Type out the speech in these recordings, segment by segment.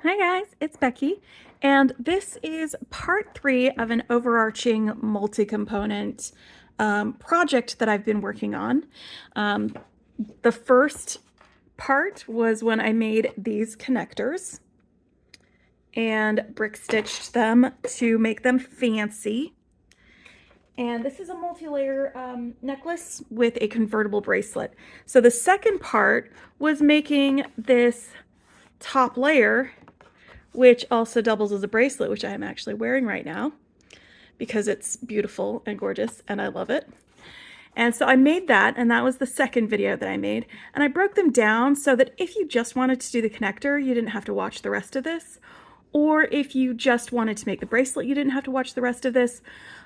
Hi guys, it's Becky, and this is part 3 of an overarching multi-component project that I've been working on. The first part was when I made these connectors and brick stitched them to make them fancy. And this is a multi-layer necklace with a convertible bracelet. So the second part was making this top layer, which also doubles as a bracelet, which I am actually wearing right now because it's beautiful and gorgeous and I love it. And so I made that, and that was the second video that I made. And I broke them down so that if you just wanted to do the connector, you didn't have to watch the rest of this. Or if you just wanted to make the bracelet, you didn't have to watch the rest of this.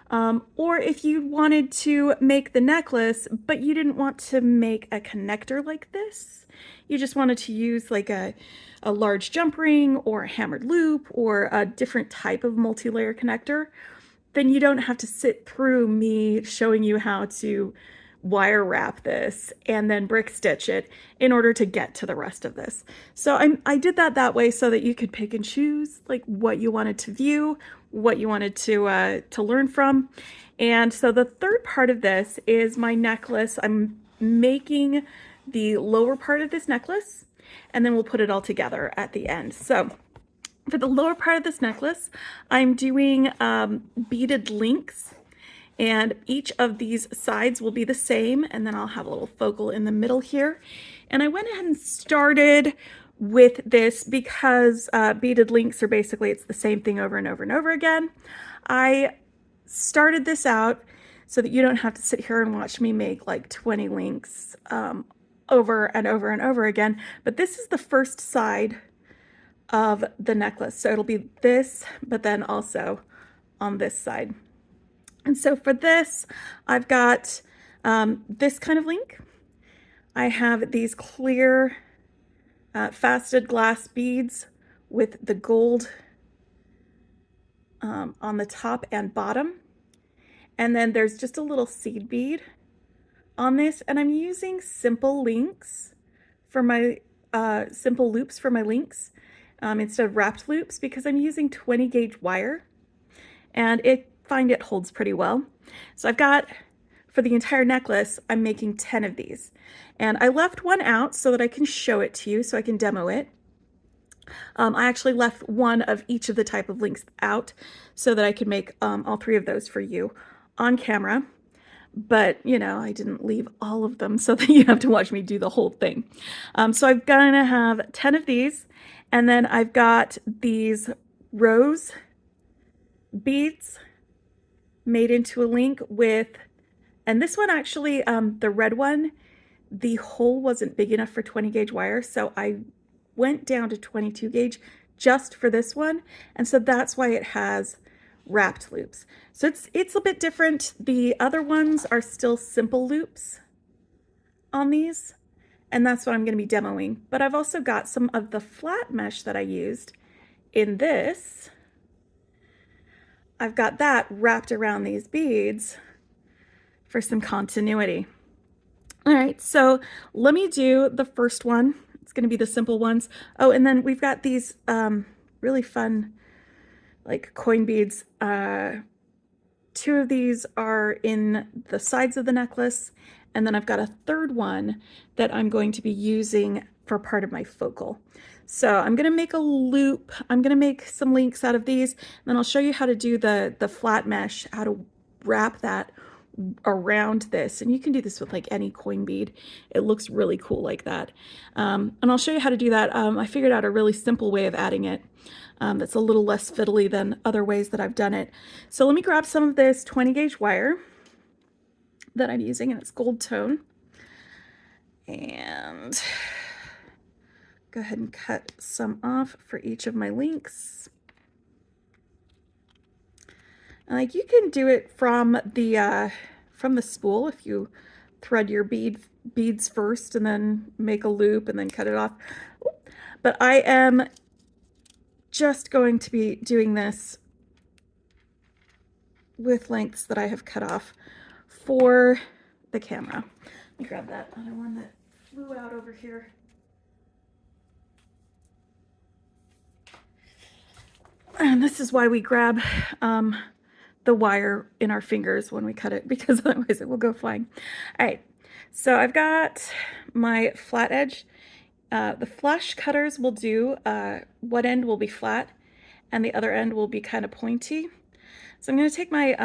Or if you wanted to make the necklace, but you didn't want to make a connector like this, you just wanted to use like a large jump ring or a hammered loop or a different type of multi-layer connector, then you don't have to sit through me showing you how to wire wrap this and then brick stitch it in order to get to the rest of this. So I did that way so that you could pick and choose like what you wanted to view, what you wanted to learn from. And so the third part of this is my necklace. I'm making the lower part of this necklace, and then we'll put it all together at the end. So for the lower part of this necklace, I'm doing beaded links, and each of these sides will be the same, and then I'll have a little focal in the middle here. And I went ahead and started with this because beaded links are basically, it's the same thing over and over and over again. I started this out so that you don't have to sit here and watch me make like 20 links over and over and over again. But this is the first side of the necklace. So it'll be this, but then also on this side. And so for this, I've got this kind of link. I have these clear faceted glass beads with the gold on the top and bottom. And then there's just a little seed bead on this. And I'm using simple links for my simple loops for my links instead of wrapped loops because I'm using 20 gauge wire, and find it holds pretty well. So I've got, for the entire necklace, I'm making 10 of these. And I left one out so that I can show it to you, so I can demo it. I actually left one of each of the type of links out so that I could make all 3 of those for you on camera. But, you know, I didn't leave all of them so that you have to watch me do the whole thing. So I'm gonna have 10 of these, and then I've got these rose beads made into a link with, and this one actually, the red one, the hole wasn't big enough for 20 gauge wire, so I went down to 22 gauge just for this one, and so that's why it has wrapped loops. So it's a bit different. The other ones are still simple loops on these, and that's what I'm going to be demoing. But I've also got some of the flat mesh that I used in this. I've got that wrapped around these beads for some continuity. All right, so let me do the first one. It's going to be the simple ones. Oh, and then we've got these really fun like coin beads. 2 of these are in the sides of the necklace, and then I've got a third one that I'm going to be using for part of my focal. So I'm going to make a loop. I'm going to make some links out of these, and then I'll show you how to do the flat mesh, how to wrap that around this. And you can do this with like any coin bead. It looks really cool like that. And I'll show you how to do that. I figured out a really simple way of adding it. That's a little less fiddly than other ways that I've done it. So let me grab some of this 20 gauge wire that I'm using, and it's gold tone. And go ahead and cut some off for each of my links. And like you can do it from the spool if you thread your beads first and then make a loop and then cut it off. But I am just going to be doing this with lengths that I have cut off for the camera. Let me grab that other one that flew out over here. And this is why we grab the wire in our fingers when we cut it, because otherwise it will go flying. All right, so I've got my flat edge. The flush cutters will do, one end will be flat and the other end will be kind of pointy. So I'm going to take my,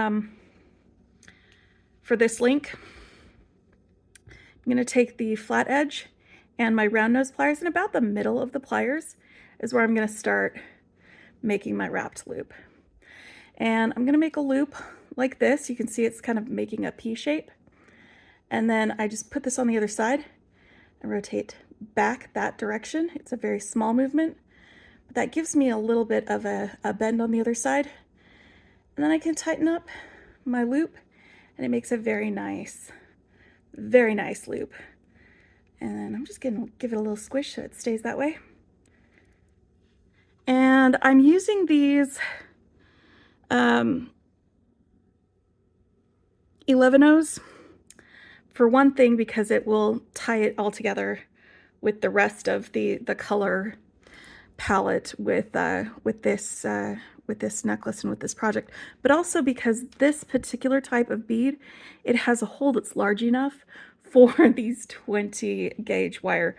for this link, I'm going to take the flat edge and my round nose pliers, and about the middle of the pliers is where I'm going to start making my wrapped loop. And I'm going to make a loop like this. You can see it's kind of making a P shape. And then I just put this on the other side and rotate back that direction. It's a very small movement, but that gives me a little bit of a bend on the other side. And then I can tighten up my loop and it makes a very nice loop. And I'm just gonna give it a little squish so it stays that way. And I'm using these 11-0s for one thing because it will tie it all together with the rest of the color palette with this necklace and with this project, but also because this particular type of bead, it has a hole that's large enough for these 20 gauge wire.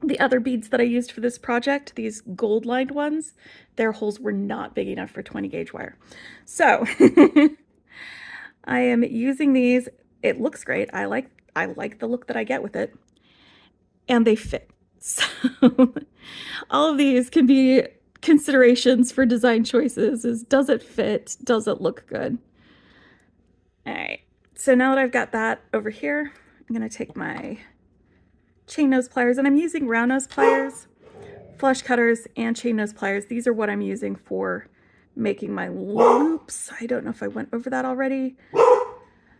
The other beads that I used for this project, these gold lined ones, their holes were not big enough for 20 gauge wire. So I am using these. It looks great. I like the look that I get with it, and they fit. So all of these can be considerations for design choices. Is, does it fit? Does it look good? All right. So now that I've got that over here, I'm going to take my chain nose pliers, and I'm using round nose pliers, flush cutters, and chain nose pliers. These are what I'm using for making my loops. I don't know if I went over that already.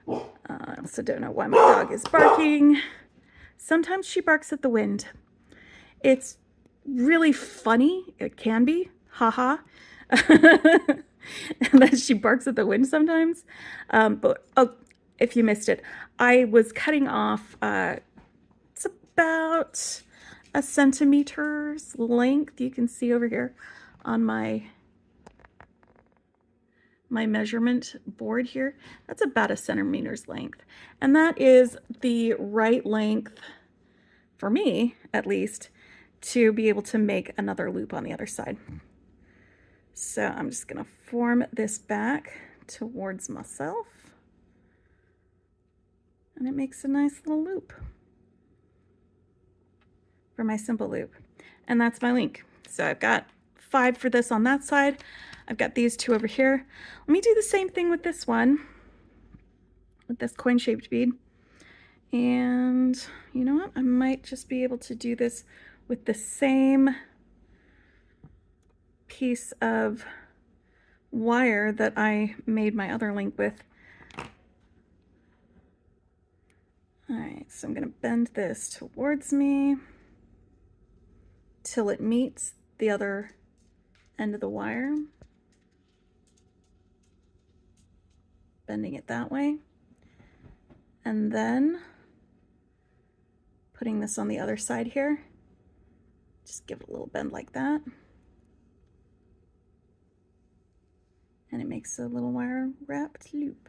I also don't know why my dog is barking. Sometimes she barks at the wind. It's really funny. It can be. Haha. That she barks at the wind sometimes. But oh, if you missed it, I was cutting off, it's about a centimeter's length. You can see over here on my measurement board here. That's about a centimeter's length. And that is the right length, for me at least, to be able to make another loop on the other side. So I'm just gonna form this back towards myself. And it makes a nice little loop for my simple loop. And that's my link. So I've got 5 for this on that side. I've got these 2 over here. Let me do the same thing with this one, with this coin-shaped bead. And you know what? I might just be able to do this with the same piece of wire that I made my other link with. All right, so I'm going to bend this towards me till it meets the other end of the wire. Bending it that way. And then putting this on the other side here. Just give it a little bend like that. And it makes a little wire wrapped loop.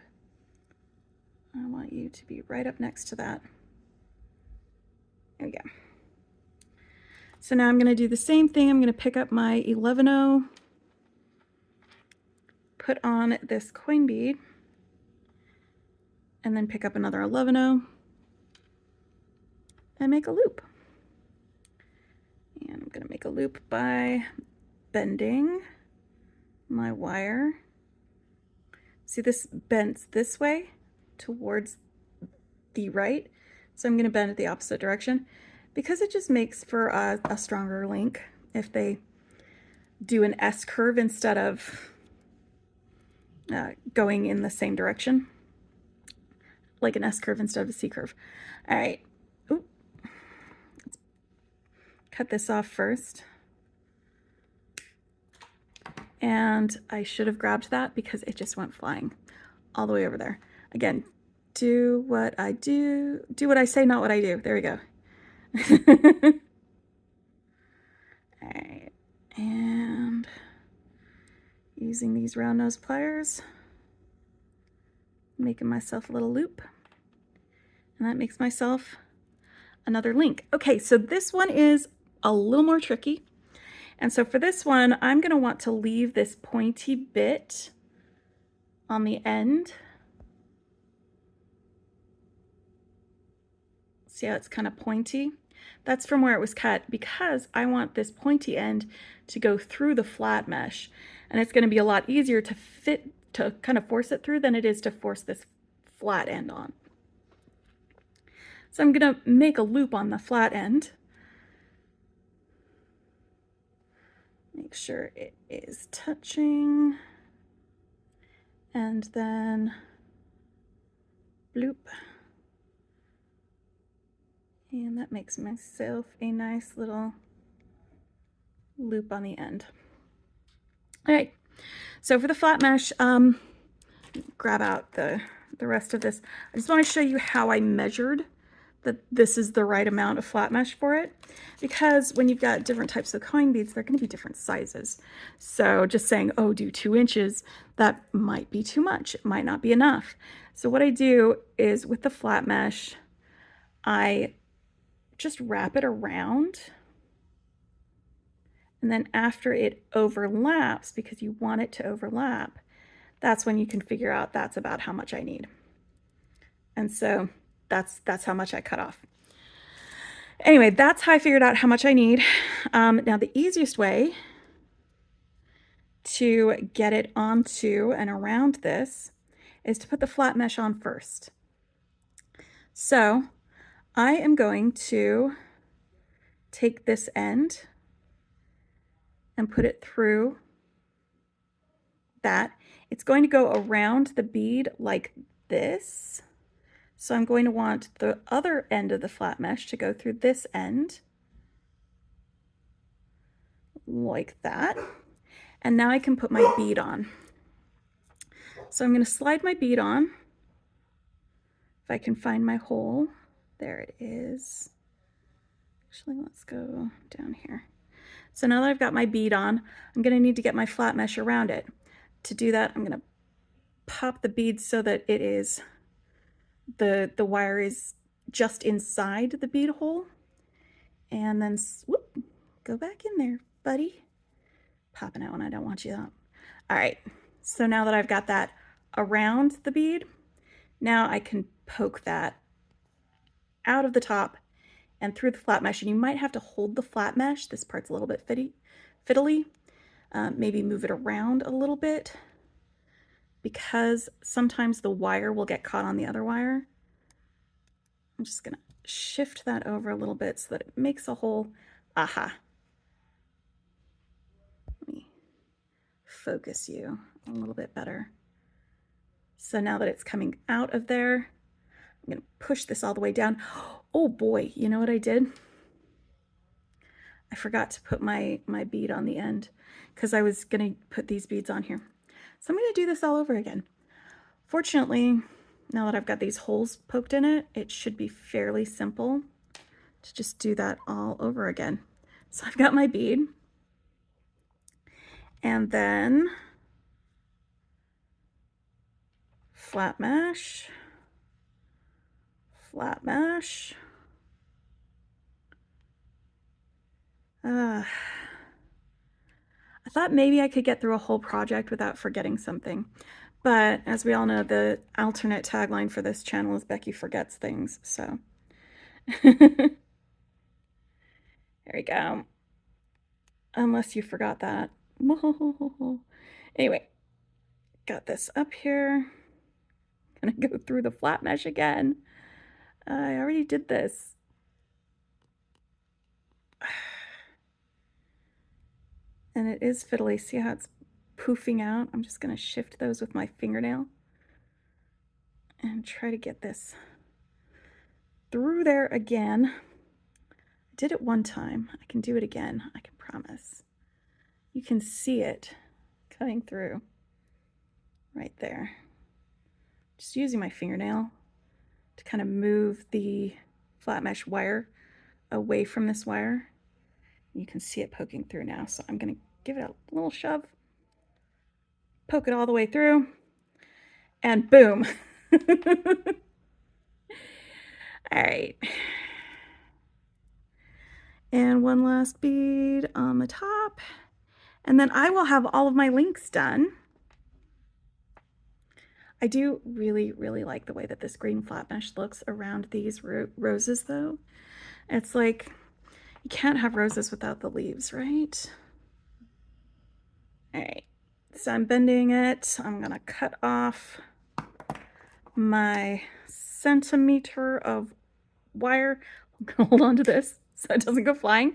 I want you to be right up next to that. There we go. So now I'm going to do the same thing. I'm going to pick up my 11-0, put on this coin bead, and then pick up another 11-0 and make a loop. And I'm going to make a loop by bending my wire. See, this bends this way towards the right, so I'm going to bend it the opposite direction because it just makes for a stronger link if they do an S curve instead of going in the same direction, like an S curve instead of a C curve. All right, ooh. Let's cut this off first. And I should have grabbed that because it just went flying all the way over there. Again, do what I do, do what I say, not what I do. There we go. All right, and using these round nose pliers, making myself a little loop, and that makes myself another link. Okay, so this one is a little more tricky. And so for this one, I'm going to want to leave this pointy bit on the end. See how it's kind of pointy? That's from where it was cut, because I want this pointy end to go through the flat mesh. And it's going to be a lot easier to kind of force it through than it is to force this flat end on. So I'm going to make a loop on the flat end. Make sure it is touching. And then bloop. And that makes myself a nice little loop on the end. All right, so for the flat mesh, grab out the rest of this. I just want to show you how I measured that this is the right amount of flat mesh for it, because when you've got different types of coin beads, they're going to be different sizes. So just saying, oh, do 2 inches, that might be too much. It might not be enough. So what I do is with the flat mesh, I just wrap it around, and then after it overlaps, because you want it to overlap, that's when you can figure out that's about how much I need. And so that's how much I cut off. Anyway, that's how I figured out how much I need. Now the easiest way to get it onto and around this is to put the flat mesh on first. So I am going to take this end and put it through that. It's going to go around the bead like this. So I'm going to want the other end of the flat mesh to go through this end, like that. And now I can put my bead on. So I'm going to slide my bead on. If I can find my hole, there it is. Actually, let's go down here. So now that I've got my bead on, I'm going to need to get my flat mesh around it. To do that, I'm going to pop the bead so that it is the wire is just inside the bead hole, and then swoop, go back in there, buddy. Popping out when I don't want you out. All right, so now that I've got that around the bead, now I can poke that out of the top and through the flat mesh. And you might have to hold the flat mesh. This part's a little bit fiddly. Maybe move it around a little bit, because sometimes the wire will get caught on the other wire. I'm just gonna shift that over a little bit so that it makes a hole. Aha. Let me focus you a little bit better. So now that it's coming out of there, I'm gonna push this all the way down. Oh boy, you know what I did? I forgot to put my bead on the end, because I was gonna put these beads on here. So I'm gonna do this all over again. Fortunately, now that I've got these holes poked in it, it should be fairly simple to just do that all over again. So I've got my bead, and then flat mesh, flat mesh. I thought maybe I could get through a whole project without forgetting something. But as we all know, the alternate tagline for this channel is Becky forgets things, so. There we go. Unless you forgot that. Anyway, got this up here. Gonna go through the flat mesh again. I already did this. And it is fiddly. See how it's poofing out? I'm just going to shift those with my fingernail and try to get this through there again. I did it one time. I can do it again. I can promise. You can see it cutting through right there. Just using my fingernail to kind of move the flat mesh wire away from this wire. You can see it poking through now, so I'm going to give it a little shove. poke it all the way through, and boom. All right. And one last bead on the top. And then I will have all of my links done. I do really, really like the way that this green flat mesh looks around these roses though. It's like, you can't have roses without the leaves, right? All right, so I'm bending it. I'm gonna cut off my centimeter of wire. I'm gonna hold on to this so it doesn't go flying.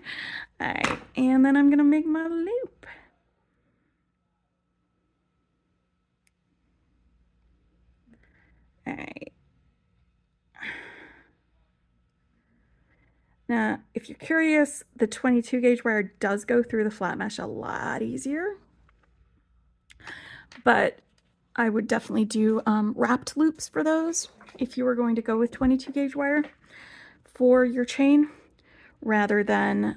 All right, and then I'm gonna make my loop. All right. Now, if you're curious, the 22 gauge wire does go through the flat mesh a lot easier, but I would definitely do wrapped loops for those if you were going to go with 22 gauge wire for your chain rather than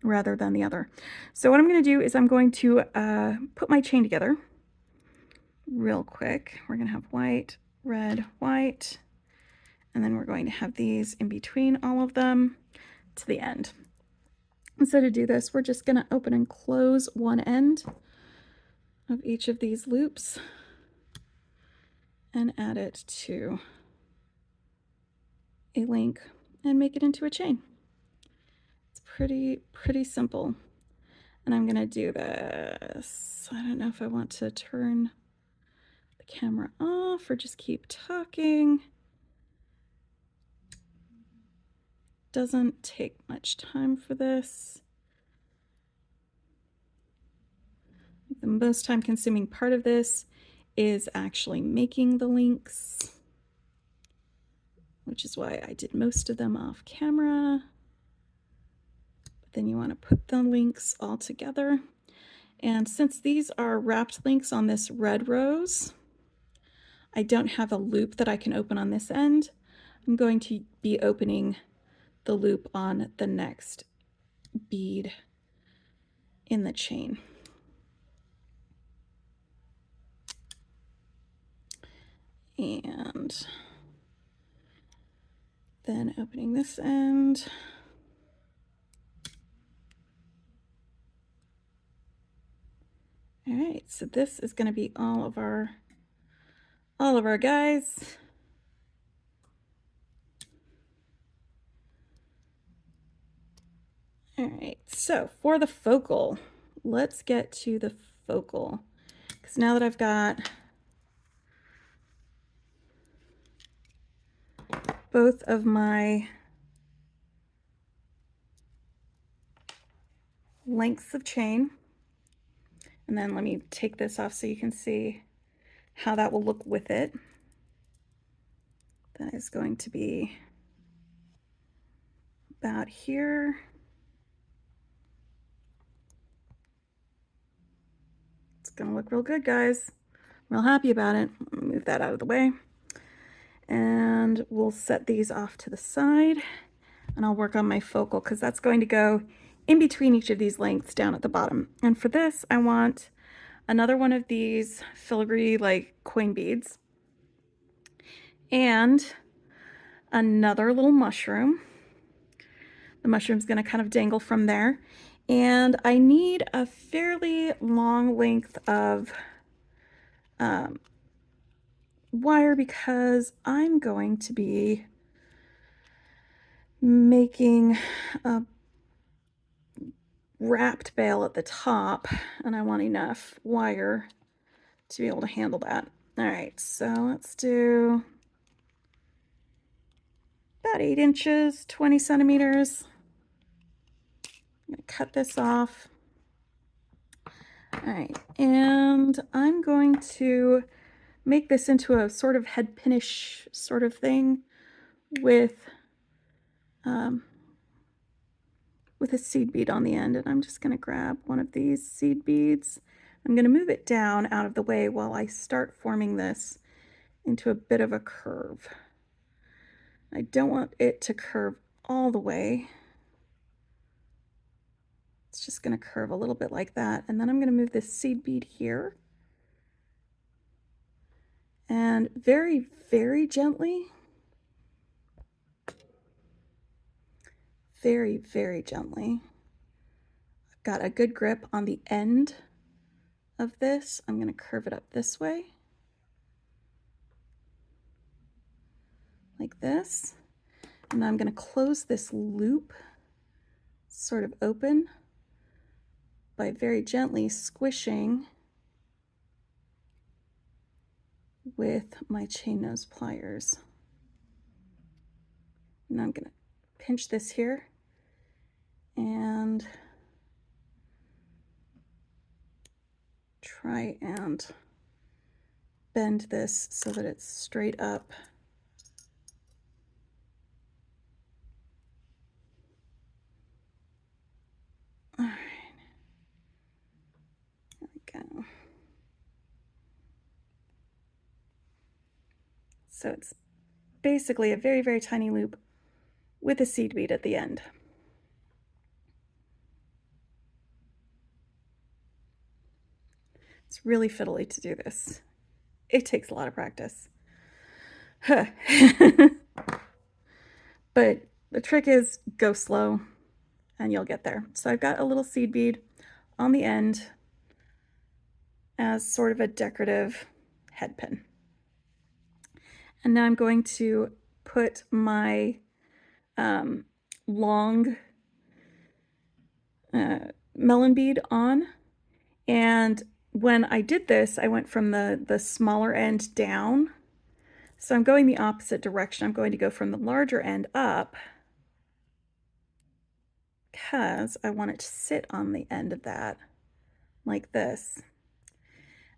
the other. So what I'm going to do is I'm going to put my chain together real quick. We're going to have white, red, white, and then we're going to have these in between all of them to the end. And so to do this, we're just going to open and close one end of each of these loops and add it to a link and make it into a chain. It's pretty simple. And I'm gonna do this. I don't know if I want to turn the camera off or just keep talking. Doesn't take much time for this. The most time consuming part of this is actually making the links, which is why I did most of them off camera. But then you want to put the links all together. And since these are wrapped links on this red rose, I don't have a loop that I can open on this end. I'm going to be opening the loop on the next bead in the chain. And then opening this end. All right, so this is going to be all of our guys. All right, so for the focal, let's get to the focal, because now that I've got both of my lengths of chain, and then let me take this off so you can see how that will look with it. That is going to be about here. It's gonna look real good, guys. I'm real happy about it. Move that out of the way. And we'll set these off to the side, and I'll work on my focal because that's going to go in between each of these lengths down at the bottom. And for this, I want another one of these filigree like coin beads and another little mushroom. The mushroom's going to kind of dangle from there. And I need a fairly long length of wire because I'm going to be making a wrapped bail at the top, and I want enough wire to be able to handle that. All right, so let's do about 8 inches, 20 centimeters. I'm gonna cut this off. All right, and I'm going to make this into a sort of head pinish sort of thing with a seed bead on the end. And I'm just going to grab one of these seed beads. I'm going to move it down out of the way while I start forming this into a bit of a curve. I don't want it to curve all the way. It's just going to curve a little bit like that. And then I'm going to move this seed bead here And very, very gently, very, very gently, I've got a good grip on the end of this. I'm going to curve it up this way, like this. And I'm going to close this loop sort of open by very gently squishing with my chain nose pliers. And I'm going to pinch this here and try and bend this so that it's straight up. All right, there we go. So it's basically a very, very tiny loop with a seed bead at the end. It's really fiddly to do this. It takes a lot of practice. But the trick is go slow and you'll get there. So I've got a little seed bead on the end as sort of a decorative head pin. And now I'm going to put my long melon bead on. And when I did this, I went from the smaller end down. So I'm going the opposite direction. I'm going to go from the larger end up because I want it to sit on the end of that like this.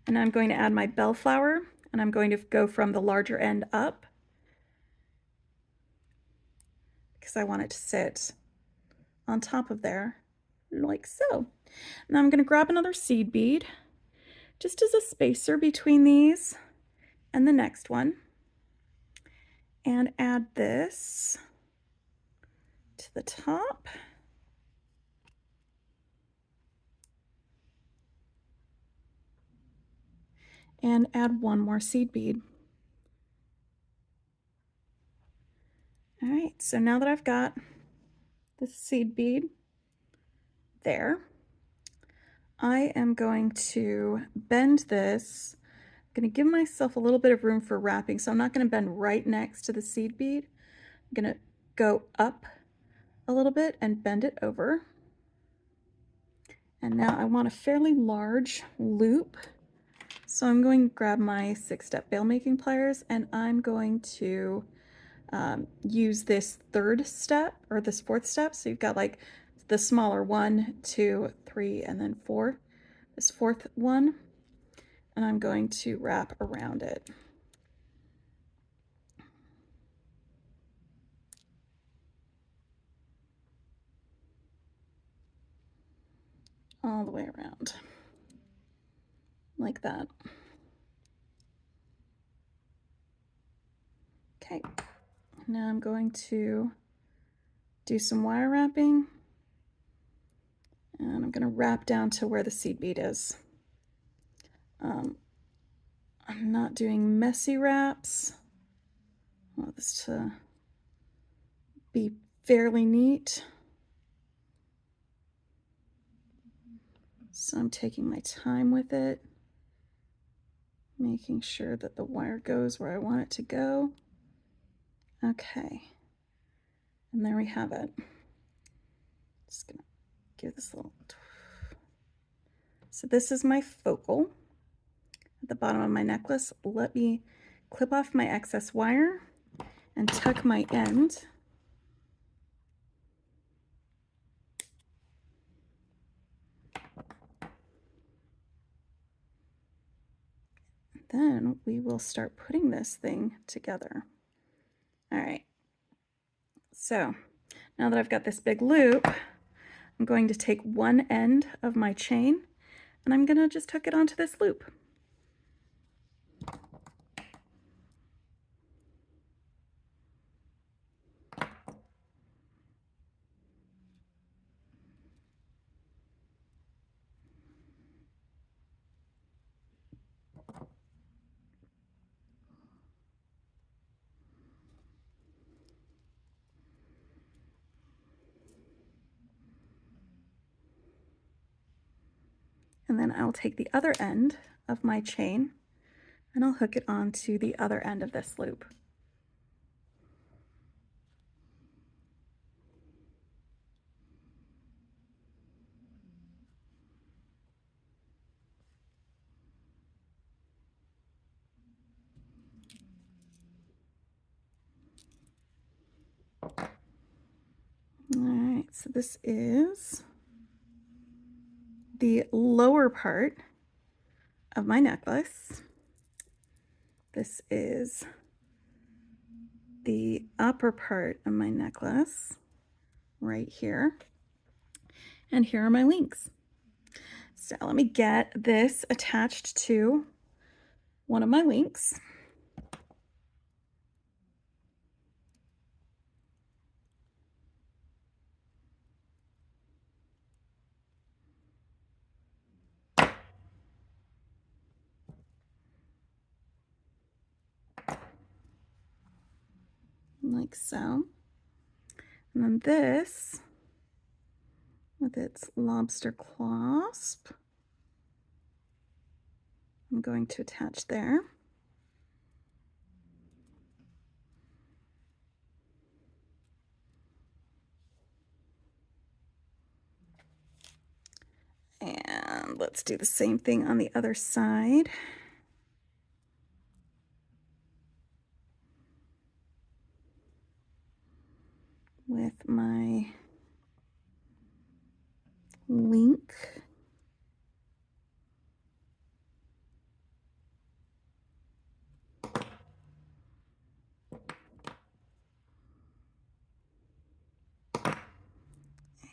And I'm going to add my bellflower, and I'm going to go from the larger end up because I want it to sit on top of there like so. Now I'm going to grab another seed bead just as a spacer between these and the next one and add this to the top. And add one more seed bead. All right, so now that I've got the seed bead there, I am going to bend this. I'm going to give myself a little bit of room for wrapping, so I'm not going to bend right next to the seed bead. I'm going to go up a little bit and bend it over. And now I want a fairly large loop. So I'm going to grab my 6-step bail making pliers and I'm going to use this third step or this fourth step. So you've got like the smaller 1, 2, 3, and then 4. This fourth one, and I'm going to wrap around it. All the way around, like that. Okay, now I'm going to do some wire wrapping, and I'm going to wrap down to where the seed bead is. I'm not doing messy wraps. I want this to be fairly neat. So I'm taking my time with it, making sure that the wire goes where I want it to go. Okay, and there we have it. Just gonna give this a little. So this is my focal at the bottom of my necklace. Let me clip off my excess wire and tuck my end. Then we will start putting this thing together. All right, so now that I've got this big loop, I'm going to take one end of my chain and I'm gonna just hook it onto this loop. And then I'll take the other end of my chain and I'll hook it onto the other end of this loop. All right, so this is the lower part of my necklace. This is the upper part of my necklace right here. And here are my links. So let me get this attached to one of my links. Like so. And then this, with its lobster clasp, I'm going to attach there. And let's do the same thing on the other side. With my link.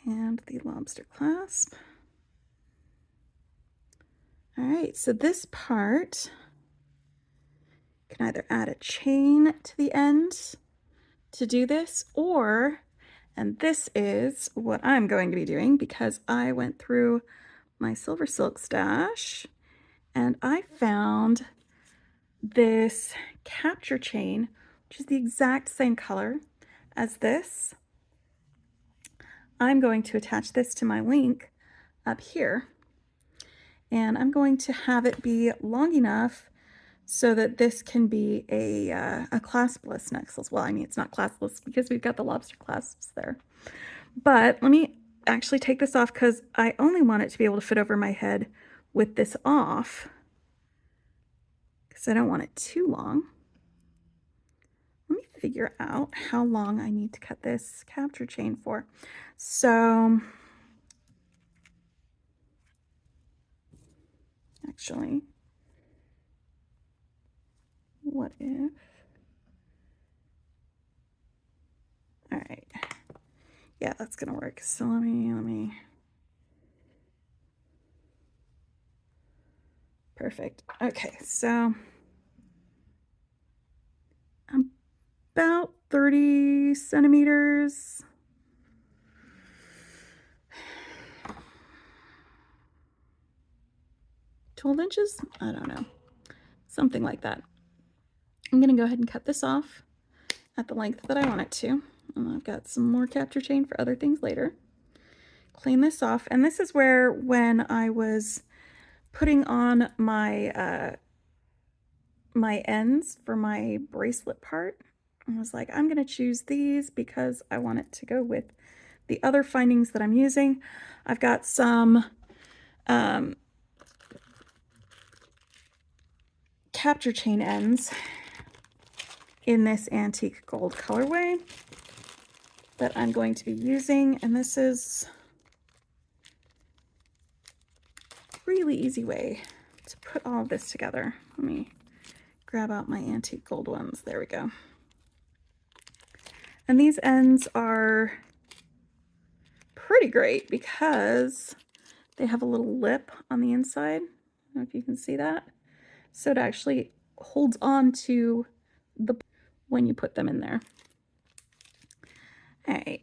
And the lobster clasp. All right, so this part can either add a chain to the end to do this, or, and this is what I'm going to be doing because I went through my silversilk stash and I found this capture chain, which is the exact same color as this. I'm going to attach this to my link up here, and I'm going to have it be long enough so that this can be a claspless necklace. Well, I mean, it's not claspless because we've got the lobster clasps there. But let me actually take this off because I only want it to be able to fit over my head with this off because I don't want it too long. Let me figure out how long I need to cut this capture chain for. So actually, what if, all right, yeah, that's gonna work. So let me, perfect. Okay, so about 30 centimeters. $12 I don't know, something like that. I'm gonna go ahead and cut this off at the length that I want it to. And I've got some more capture chain for other things later. Clean this off, and this is where, when I was putting on my my ends for my bracelet part, I was like, I'm gonna choose these because I want it to go with the other findings that I'm using. I've got some capture chain ends in this antique gold colorway that I'm going to be using, and this is a really easy way to put all of this together. Let me grab out my antique gold ones. There we go. And these ends are pretty great because they have a little lip on the inside. I don't know if you can see that. So it actually holds on to the when you put them in there. All right.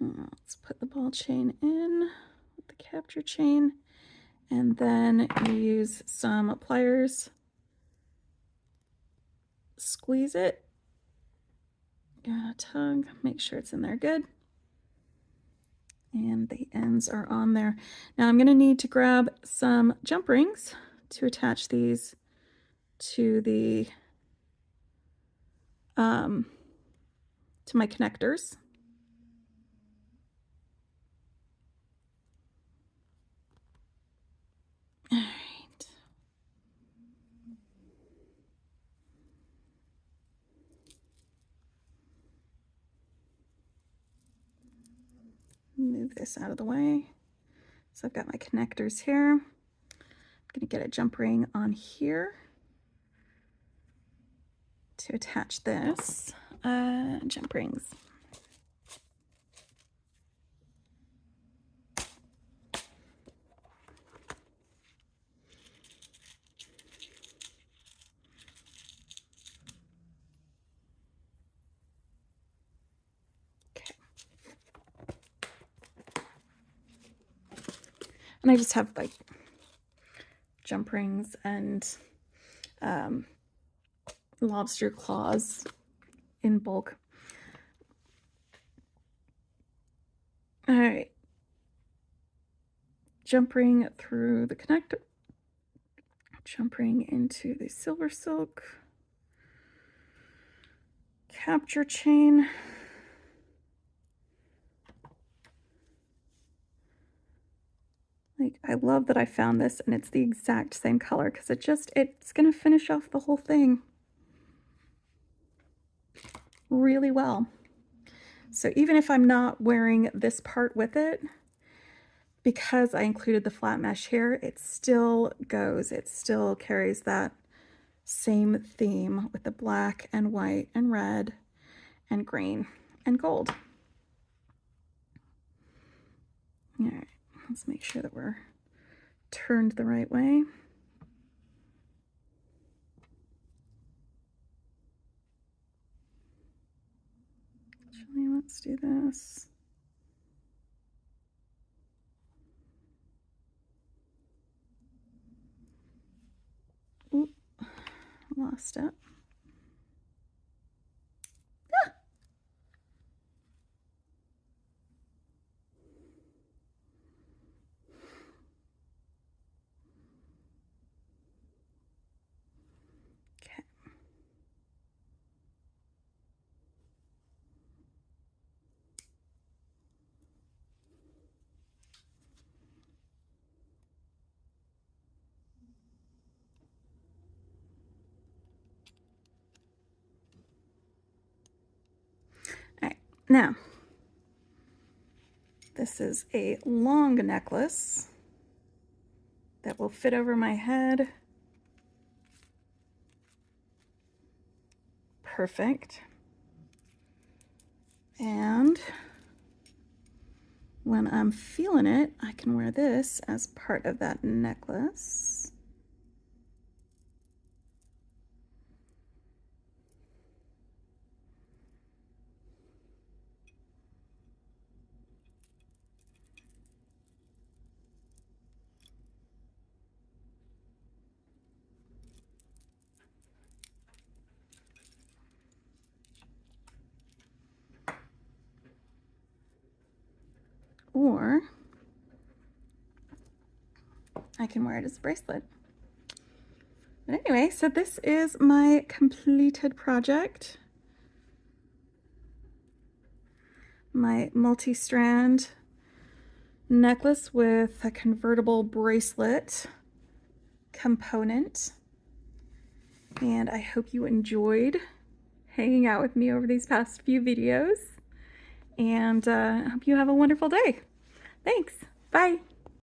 Let's put the ball chain in with the capture chain, and then you use some pliers, squeeze it, tug, make sure it's in there good, And the ends are on there. Now I'm going to need to grab some jump rings to attach these to the to my connectors. All right. Move this out of the way. So I've got my connectors here. I'm going to get a jump ring on here to attach this. Jump rings. Okay. And I just have like jump rings and lobster claws in bulk. All right. Jump ring through the connector. Jump ring into the silversilk. Capture chain. Like, I love that I found this and it's the exact same color because it's gonna finish off the whole thing really well. So even if I'm not wearing this part with it, because I included the flat mesh here, it still goes. It still carries that same theme with the black and white and red and green and gold. All right, let's make sure that we're turned the right way. Actually, let's do this. Oop, lost it. Ah! Okay. All right, now this is a long necklace that will fit over my head. Perfect. And when I'm feeling it, I can wear this as part of that necklace. Or I can wear it as a bracelet. But anyway, so this is my completed project. My multi-strand necklace with a convertible bracelet component. And I hope you enjoyed hanging out with me over these past few videos. And I hope you have a wonderful day. Thanks. Bye.